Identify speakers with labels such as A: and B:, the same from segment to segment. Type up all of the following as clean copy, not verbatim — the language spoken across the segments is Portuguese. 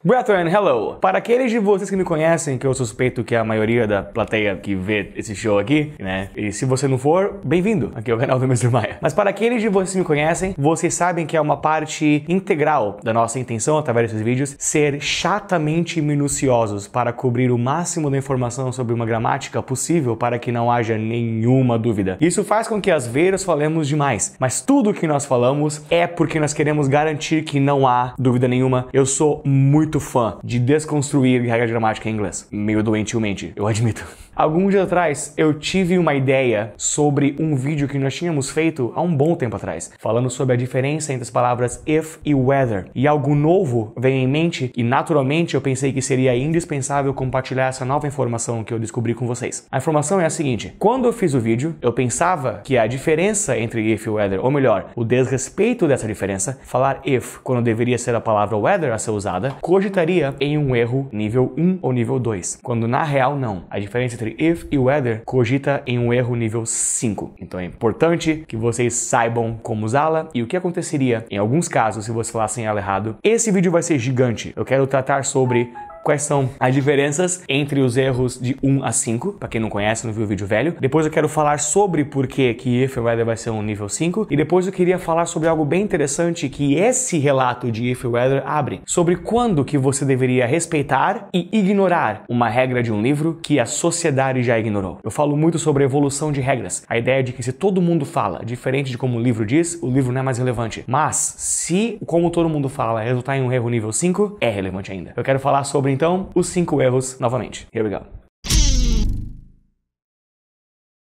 A: Brethren, hello! Para aqueles de vocês que me conhecem, que eu suspeito que é a maioria da plateia que vê esse show aqui, né? E se você não for, bem-vindo aqui ao canal do Mr. Maia. Mas para aqueles de vocês que me conhecem, vocês sabem que é uma parte integral da nossa intenção, através desses vídeos, ser chatamente minuciosos para cobrir o máximo da informação sobre uma gramática possível para que não haja nenhuma dúvida. Isso faz com que às vezes falemos demais, mas tudo que nós falamos é porque nós queremos garantir que não há dúvida nenhuma. Eu sou muito fã de desconstruir regra de gramática em inglês. Meio doentilmente, eu admito. Alguns dias atrás, eu tive uma ideia sobre um vídeo que nós tínhamos feito há um bom tempo atrás, falando sobre a diferença entre as palavras if e whether. E algo novo veio em mente e, naturalmente, eu pensei que seria indispensável compartilhar essa nova informação que eu descobri com vocês. A informação é a seguinte: quando eu fiz o vídeo, eu pensava que a diferença entre if e whether, ou melhor, o desrespeito dessa diferença, falar if quando deveria ser a palavra whether a ser usada, cogitaria em um erro nível 1 ou nível 2, quando na real não. A diferença entre if e whether cogita em um erro nível 5. Então é importante que vocês saibam como usá-la e o que aconteceria em alguns casos se vocês falassem ela errado. Esse vídeo vai ser gigante. Eu quero tratar sobre quais são as diferenças entre os erros de 1 a 5, para quem não conhece, não viu o vídeo velho. Depois eu quero falar sobre por que if e whether vai ser um nível 5. E depois eu queria falar sobre algo bem interessante que esse relato de if e whether abre. Sobre quando que você deveria respeitar e ignorar uma regra de um livro que a sociedade já ignorou. Eu falo muito sobre a evolução de regras. A ideia de que se todo mundo fala diferente de como o livro diz, o livro não é mais relevante. Mas se como todo mundo fala resultar em um erro nível 5, é relevante ainda. Eu quero falar sobre então os 5 erros novamente. Here we go.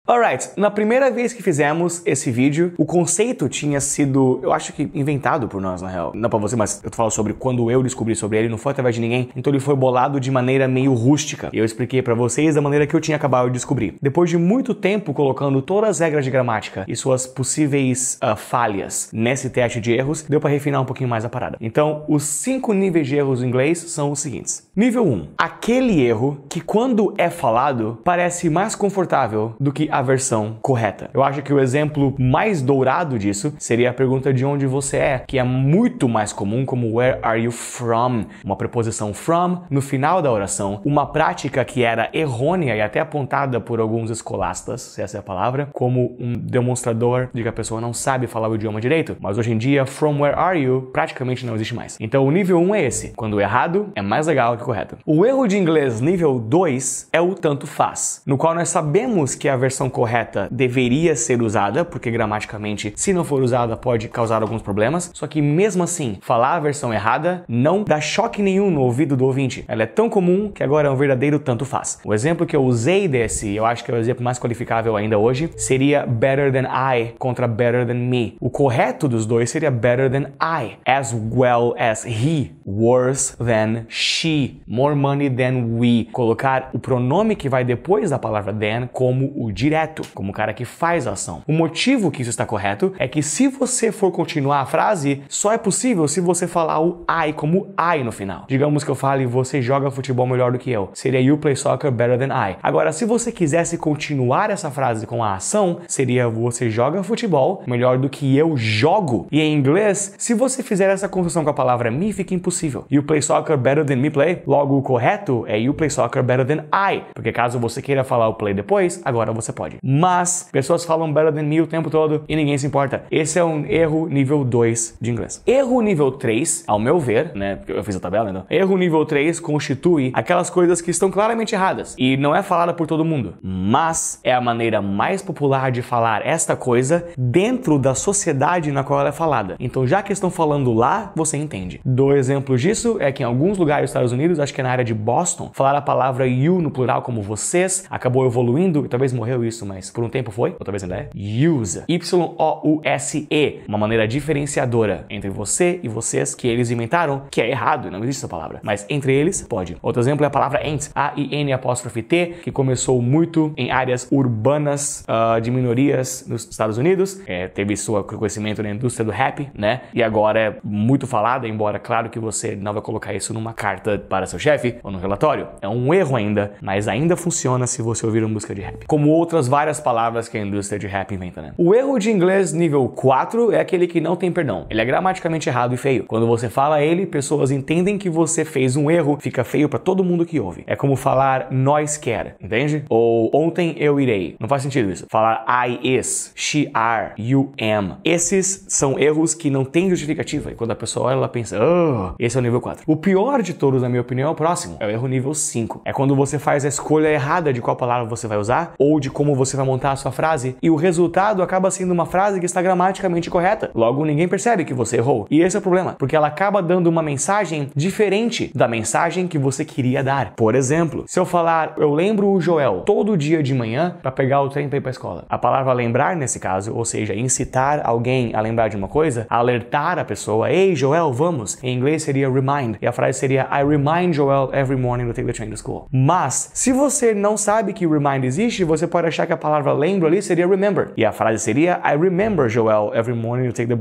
A: Alright, na primeira vez que fizemos esse vídeo, o conceito tinha sido, eu acho que inventado por nós, na real. Não pra você, mas eu falo sobre quando eu descobri sobre ele, não foi através de ninguém, então ele foi bolado de maneira meio rústica. E eu expliquei pra vocês da maneira que eu tinha acabado de descobrir. Depois de muito tempo colocando todas as regras de gramática e suas possíveis falhas nesse teste de erros, deu pra refinar um pouquinho mais a parada. Então, os 5 níveis de erros em inglês são os seguintes. Nível 1. Aquele erro que quando é falado, parece mais confortável do que a versão correta. Eu acho que o exemplo mais dourado disso seria a pergunta de onde você é, que é muito mais comum como where are you from? Uma preposição from no final da oração, uma prática que era errônea e até apontada por alguns escolastas, se essa é a palavra, como um demonstrador de que a pessoa não sabe falar o idioma direito, mas hoje em dia from where are you praticamente não existe mais. Então o nível 1 é esse, quando o errado é mais legal que o correto. O erro de inglês nível 2 é o tanto faz, no qual nós sabemos que a versão correta deveria ser usada, porque gramaticamente, se não for usada, pode causar alguns problemas, só que mesmo assim, falar a versão errada não dá choque nenhum no ouvido do ouvinte. Ela é tão comum que agora é um verdadeiro tanto faz. O exemplo que eu usei desse, eu acho que é o exemplo mais qualificável ainda hoje, seria better than I contra better than me. O correto dos dois seria better than I, as well as he, worse than she, more money than we. Colocar o pronome que vai depois da palavra than como o direto, como o cara que faz a ação. O motivo que isso está correto é que se você for continuar a frase, só é possível se você falar o I como I no final. Digamos que eu fale, você joga futebol melhor do que eu. Seria you play soccer better than I. Agora, se você quisesse continuar essa frase com a ação, seria você joga futebol melhor do que eu jogo. E em inglês, se você fizer essa construção com a palavra me, fica impossível. You play soccer better than me play. Logo, o correto é you play soccer better than I. Porque caso você queira falar o play depois, agora você pode. Mas pessoas falam better than me o tempo todo e ninguém se importa. Esse é um erro nível 2 de inglês. Erro nível 3, ao meu ver, né, eu fiz a tabela, então. Erro nível 3 constitui aquelas coisas que estão claramente erradas e não é falada por todo mundo, mas é a maneira mais popular de falar esta coisa dentro da sociedade na qual ela é falada. Então, já que estão falando lá, você entende. Dois exemplos disso é que em alguns lugares dos Estados Unidos, acho que é na área de Boston, falar a palavra you no plural como vocês acabou evoluindo e talvez morreu isso, mas por um tempo foi, ou talvez ainda é, use. Y-O-U-S-E, uma maneira diferenciadora entre você e vocês que eles inventaram, que é errado, não existe essa palavra, mas entre eles pode. Outro exemplo é a palavra ain't, A-I-N-T, que começou muito em áreas urbanas de minorias nos Estados Unidos, teve seu conhecimento na indústria do rap, né, e agora é muito falada, embora claro que você não vai colocar isso numa carta para seu chefe ou no relatório. É um erro ainda, mas ainda funciona se você ouvir uma música de rap. Como outras várias várias palavras que a indústria de rap inventa, né? O erro de inglês nível 4 é aquele que não tem perdão. Ele é gramaticalmente errado e feio. Quando você fala ele, pessoas entendem que você fez um erro, fica feio pra todo mundo que ouve. É como falar nós quer, entende? Ou ontem eu irei. Não faz sentido isso. Falar I is, she are, you am. Esses são erros que não têm justificativa. E quando a pessoa olha, ela pensa, oh, esse é o nível 4. O pior de todos, na minha opinião, é o próximo. É o erro nível 5. É quando você faz a escolha errada de qual palavra você vai usar ou de como você vai montar a sua frase e o resultado acaba sendo uma frase que está gramaticamente correta. Logo, ninguém percebe que você errou. E esse é o problema, porque ela acaba dando uma mensagem diferente da mensagem que você queria dar. Por exemplo, se eu falar, eu lembro o Joel todo dia de manhã para pegar o trem para ir para a escola. A palavra lembrar nesse caso, ou seja, incitar alguém a lembrar de uma coisa, alertar a pessoa, ei Joel, vamos. Em inglês seria remind e a frase seria I remind Joel every morning to take the train to school. Mas, se você não sabe que remind existe, você pode achar que a palavra lembro ali seria remember. E a frase seria I remember Joel every morning to take the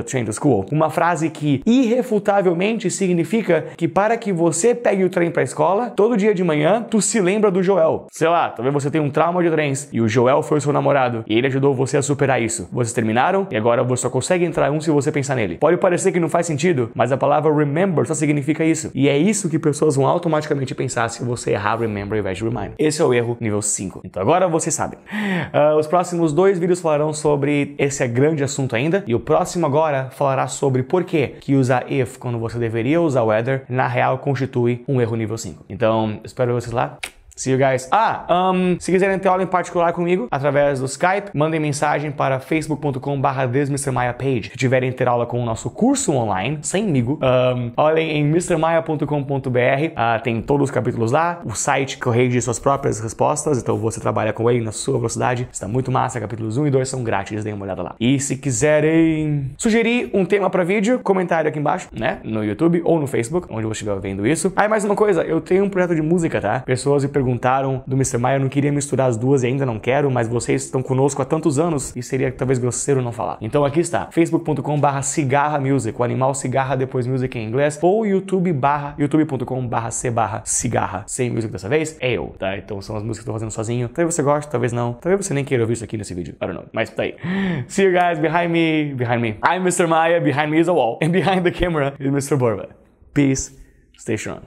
A: train to school. Uma frase que irrefutavelmente significa que para que você pegue o trem para a escola, todo dia de manhã, tu se lembra do Joel. Sei lá, talvez você tenha um trauma de trens e o Joel foi o seu namorado e ele ajudou você a superar isso. Vocês terminaram e agora você só consegue entrar se você pensar nele. Pode parecer que não faz sentido, mas a palavra remember só significa isso. E é isso que pessoas vão automaticamente pensar se você errar remember ao invés de remind. Esse é o erro nível 5. Então agora você sabe. Os próximos 2 vídeos falarão sobre esse grande assunto ainda. E o próximo agora falará sobre por que usar if quando você deveria usar whether, na real constitui um erro nível 5. Então, espero vocês lá. See you guys. Se quiserem ter aula em particular comigo, através do Skype, mandem mensagem para facebook.com/thismrmaiapage. Se tiverem ter aula com o nosso curso online, semigo, olhem em mrmaia.com.br, tem todos os capítulos lá, o site corrige suas próprias respostas, então você trabalha com ele na sua velocidade, está muito massa, capítulos 1 e 2 são grátis, deem uma olhada lá. E se quiserem sugerir um tema para vídeo, comentário aqui embaixo, né, no YouTube ou no Facebook, onde você estiver vendo isso. Mais uma coisa, eu tenho um projeto de música, tá? Pessoas me perguntaram do Mr. Maia, eu não queria misturar as duas e ainda não quero, mas vocês estão conosco há tantos anos e seria talvez grosseiro não falar. Então aqui está, facebook.com/cigarra-music, o animal cigarra depois music em inglês, ou youtube.com/c/cigarra, sem music dessa vez, é eu, tá? Então são as músicas que eu tô fazendo sozinho, talvez você goste, talvez não, talvez você nem queira ouvir isso aqui nesse vídeo, I don't know, mas tá aí. See you guys, behind me, I'm Mr. Maia, behind me is a wall, and behind the camera is Mr. Borba. Peace, stay strong.